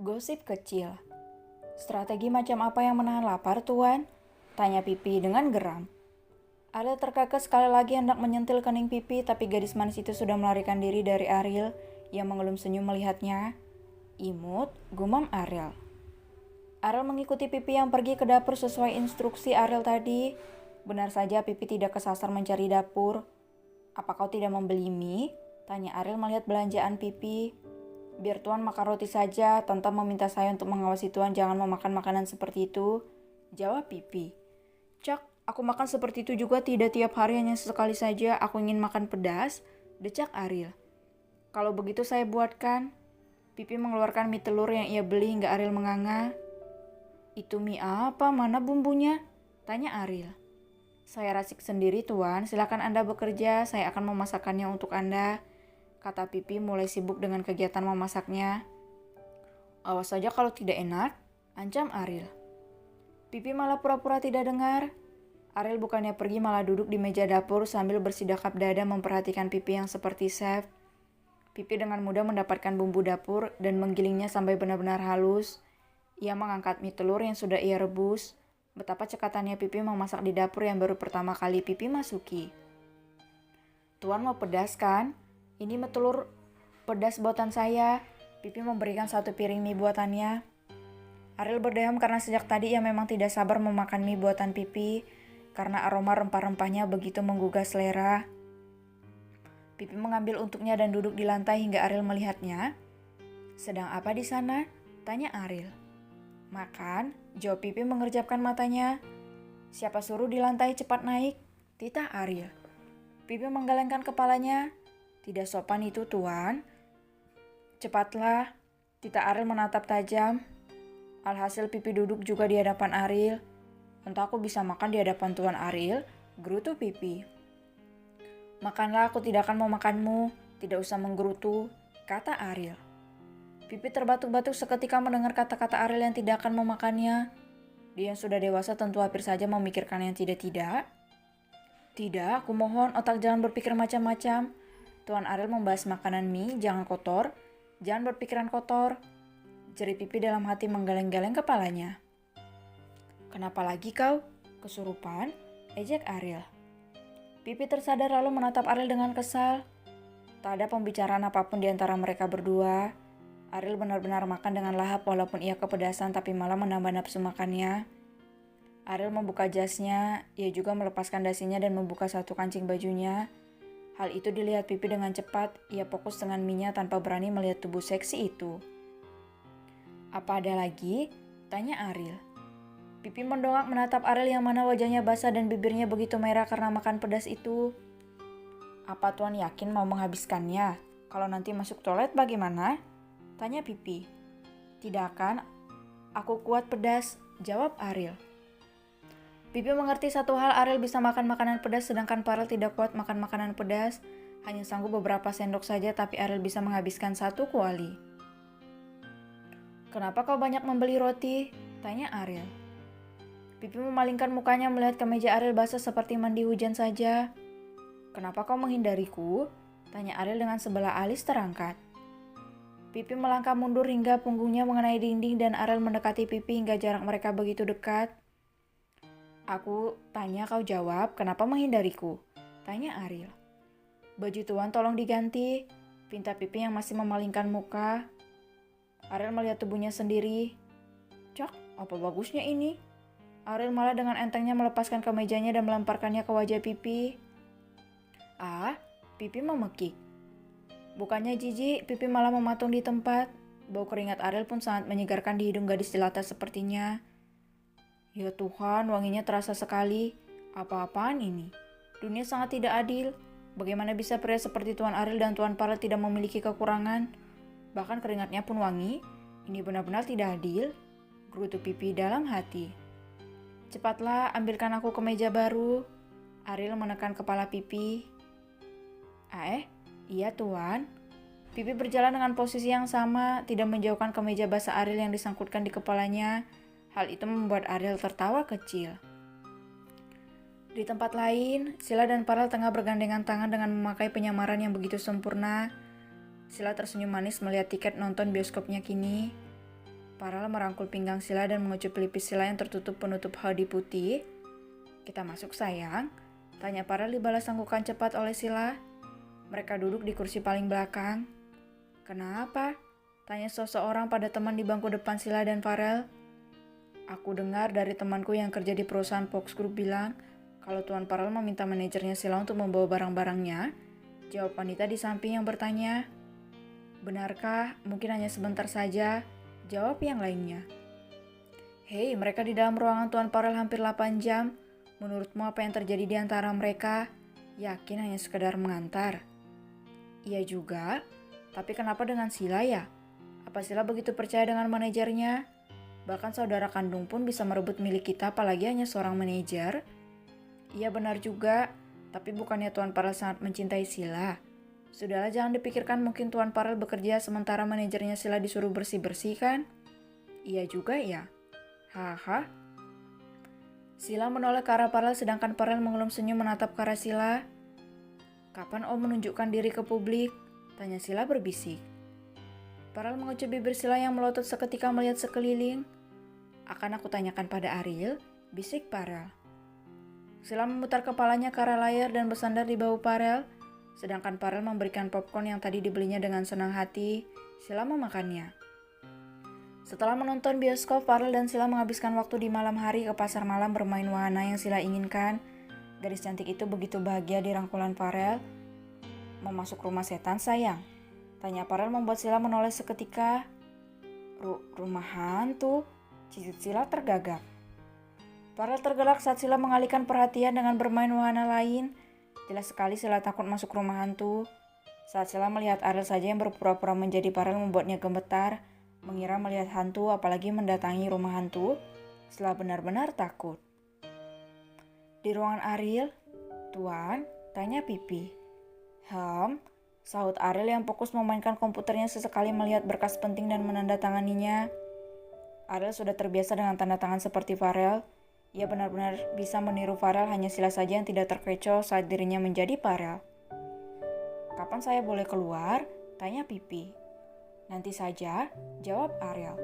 Gosip kecil. Strategi macam apa yang menahan lapar, Tuan? Tanya Pipi dengan geram. Ariel terkekeh sekali lagi hendak menyentil kening Pipi, tapi gadis manis itu sudah melarikan diri dari Ariel yang mengelum senyum melihatnya. Imut, gumam Ariel. Ariel mengikuti Pipi yang pergi ke dapur sesuai instruksi Ariel tadi. Benar saja Pipi tidak kesasar mencari dapur. Apa kau tidak membeli mie? Tanya Ariel melihat belanjaan Pipi. Biar Tuan makan roti saja, Tante meminta saya untuk mengawasi Tuan jangan memakan makanan seperti itu. Jawab Pipi. Cak, aku makan seperti itu juga tidak tiap hari, hanya sesekali saja aku ingin makan pedas. Decak Ariel. Kalau begitu saya buatkan. Pipi mengeluarkan mie telur yang ia beli hingga Ariel menganga. Itu mie apa? Mana bumbunya? Tanya Ariel. Saya racik sendiri Tuan, silakan Anda bekerja, saya akan memasakkannya untuk Anda. Kata Pipi mulai sibuk dengan kegiatan memasaknya. Awas saja kalau tidak enak, ancam Ariel. Pipi malah pura-pura tidak dengar. Ariel bukannya pergi malah duduk di meja dapur sambil bersidakap dada memperhatikan Pipi yang seperti chef. Pipi dengan mudah mendapatkan bumbu dapur dan menggilingnya sampai benar-benar halus. Ia mengangkat mie telur yang sudah ia rebus. Betapa cekatannya Pipi memasak di dapur yang baru pertama kali Pipi masuki. Tuan mau pedas kan? Ini mie telur pedas buatan saya. Pipi memberikan satu piring mie buatannya. Ariel berdeham karena sejak tadi ia memang tidak sabar memakan mie buatan Pipi karena aroma rempah-rempahnya begitu menggugah selera. Pipi mengambil untuknya dan duduk di lantai hingga Ariel melihatnya. Sedang apa di sana? Tanya Ariel. Makan, jawab Pipi mengerjapkan matanya. Siapa suruh di lantai cepat naik? Titah Ariel. Pipi menggelengkan kepalanya. Tidak sopan itu Tuan. Cepatlah, titah Ariel menatap tajam. Alhasil Pipi duduk juga di hadapan Ariel. Entah aku bisa makan di hadapan Tuan Ariel, gerutu Pipi. Makanlah, aku tidak akan mau makanmu, tidak usah menggerutu, kata Ariel. Pipi terbatuk-batuk seketika mendengar kata-kata Ariel yang tidak akan memakannya. Dia yang sudah dewasa tentu hampir saja memikirkan yang tidak-tidak. Tidak, aku mohon, otak jangan berpikir macam-macam. Tuan Ariel membahas makanan mie, jangan kotor, jangan berpikiran kotor. Jerit Pipi dalam hati menggeleng-geleng kepalanya. Kenapa lagi kau? Kesurupan? Ejek Ariel. Pipi tersadar lalu menatap Ariel dengan kesal. Tak ada pembicaraan apapun di antara mereka berdua. Ariel benar-benar makan dengan lahap walaupun ia kepedasan tapi malah menambah nafsu makannya. Ariel membuka jasnya, ia juga melepaskan dasinya dan membuka satu kancing bajunya. Hal itu dilihat Pipi dengan cepat, ia fokus dengan mie-nya tanpa berani melihat tubuh seksi itu. Apa ada lagi? Tanya Ariel. Pipi mendongak menatap Ariel yang mana wajahnya basah dan bibirnya begitu merah karena makan pedas itu. Apa Tuan yakin mau menghabiskannya? Kalau nanti masuk toilet bagaimana? Tanya Pipi. Tidak akan, aku kuat pedas, jawab Ariel. Pipi mengerti satu hal, Ariel bisa makan makanan pedas sedangkan Ariel tidak kuat makan makanan pedas. Hanya sanggup beberapa sendok saja tapi Ariel bisa menghabiskan satu kuali. Kenapa kau banyak membeli roti? Tanya Ariel. Pipi memalingkan mukanya melihat kemeja Ariel basah seperti mandi hujan saja. Kenapa kau menghindariku? Tanya Ariel dengan sebelah alis terangkat. Pipi melangkah mundur hingga punggungnya mengenai dinding dan Ariel mendekati Pipi hingga jarak mereka begitu dekat. Aku tanya kau jawab, kenapa menghindariku? Tanya Ariel. Baju Tuan tolong diganti, pinta Pipi yang masih memalingkan muka. Ariel melihat tubuhnya sendiri. Cak, apa bagusnya ini? Ariel malah dengan entengnya melepaskan kemejanya dan melemparkannya ke wajah Pipi. Ah, Pipi memekik. Bukannya jijik, Pipi malah mematung di tempat. Bau keringat Ariel pun sangat menyegarkan di hidung gadis jelata sepertinya. Ya Tuhan, wanginya terasa sekali. Apa-apaan ini? Dunia sangat tidak adil. Bagaimana bisa pria seperti Tuan Ariel dan Tuan Parel tidak memiliki kekurangan? Bahkan keringatnya pun wangi. Ini benar-benar tidak adil. Gerutu Pipi dalam hati. Cepatlah ambilkan aku kemeja baru. Ariel menekan kepala Pipi. Iya tuan. Pipi berjalan dengan posisi yang sama, tidak menjauhkan kemeja basah Ariel yang disangkutkan di kepalanya. Hal itu membuat Ariel tertawa kecil. Di tempat lain, Sila dan Farel tengah bergandengan tangan dengan memakai penyamaran yang begitu sempurna. Sila tersenyum manis melihat tiket nonton bioskopnya kini. Farel merangkul pinggang Sila dan mengecup pelipis Sila yang tertutup penutup hoodie putih. "Kita masuk sayang?" tanya Farel dibalas anggukan cepat oleh Sila. Mereka duduk di kursi paling belakang. "Kenapa?" tanya seseorang pada teman di bangku depan Sila dan Farel. "Aku dengar dari temanku yang kerja di perusahaan Fox Group bilang kalau Tuan Farel meminta manajernya Sila untuk membawa barang-barangnya," jawab wanita di samping yang bertanya. "Benarkah? Mungkin hanya sebentar saja," jawab yang lainnya. "Hei, mereka di dalam ruangan Tuan Farel hampir 8 jam. Menurutmu apa yang terjadi di antara mereka? Yakin hanya sekedar mengantar?" "Iya juga, tapi kenapa dengan Sila ya? Apa Sila begitu percaya dengan manajernya? Bahkan saudara kandung pun bisa merebut milik kita, apalagi hanya seorang manajer." "Iya benar juga, tapi bukannya Tuan Farel sangat mencintai Sila? Sudahlah, jangan dipikirkan, mungkin Tuan Farel bekerja sementara manajernya Sila disuruh bersih-bersih kan?" "Iya juga ya. Haha." Sila menoleh ke arah Farel sedangkan Farel mengelum senyum menatap ke arah Sila. "Kapan Om menunjukkan diri ke publik?" tanya Sila berbisik. Farel mengecup bibir Sila yang melotot seketika melihat sekeliling. "Akan aku tanyakan pada Ariel," bisik Farel. Sila memutar kepalanya ke arah layar dan bersandar di bahu Farel. Sedangkan Farel memberikan popcorn yang tadi dibelinya dengan senang hati. Sila memakannya. Setelah menonton bioskop, Farel dan Sila menghabiskan waktu di malam hari ke pasar malam bermain wahana yang Sila inginkan. Gadis cantik itu begitu bahagia di rangkulan Farel. "Mau masuk rumah setan sayang?" tanya Farel membuat Sila menoleh seketika. Rumah hantu?" cicit Sila tergagap. Farel tergelak saat Sila mengalihkan perhatian dengan bermain wahana lain. Jelas sekali Sila takut masuk rumah hantu. Saat Sila melihat Ariel saja yang berpura-pura menjadi Farel membuatnya gemetar. Mengira melihat hantu, apalagi mendatangi rumah hantu. Sila benar-benar takut. Di ruangan Ariel, "Tuan?" tanya Pipi. Sahut Ariel yang fokus memainkan komputernya sesekali melihat berkas penting dan menandatanganinya. Ariel sudah terbiasa dengan tanda tangan seperti Farel. Ia benar-benar bisa meniru Farel, hanya Sila saja yang tidak terkecoh saat dirinya menjadi Farel. "Kapan saya boleh keluar?" tanya Pipi. "Nanti saja," jawab Ariel.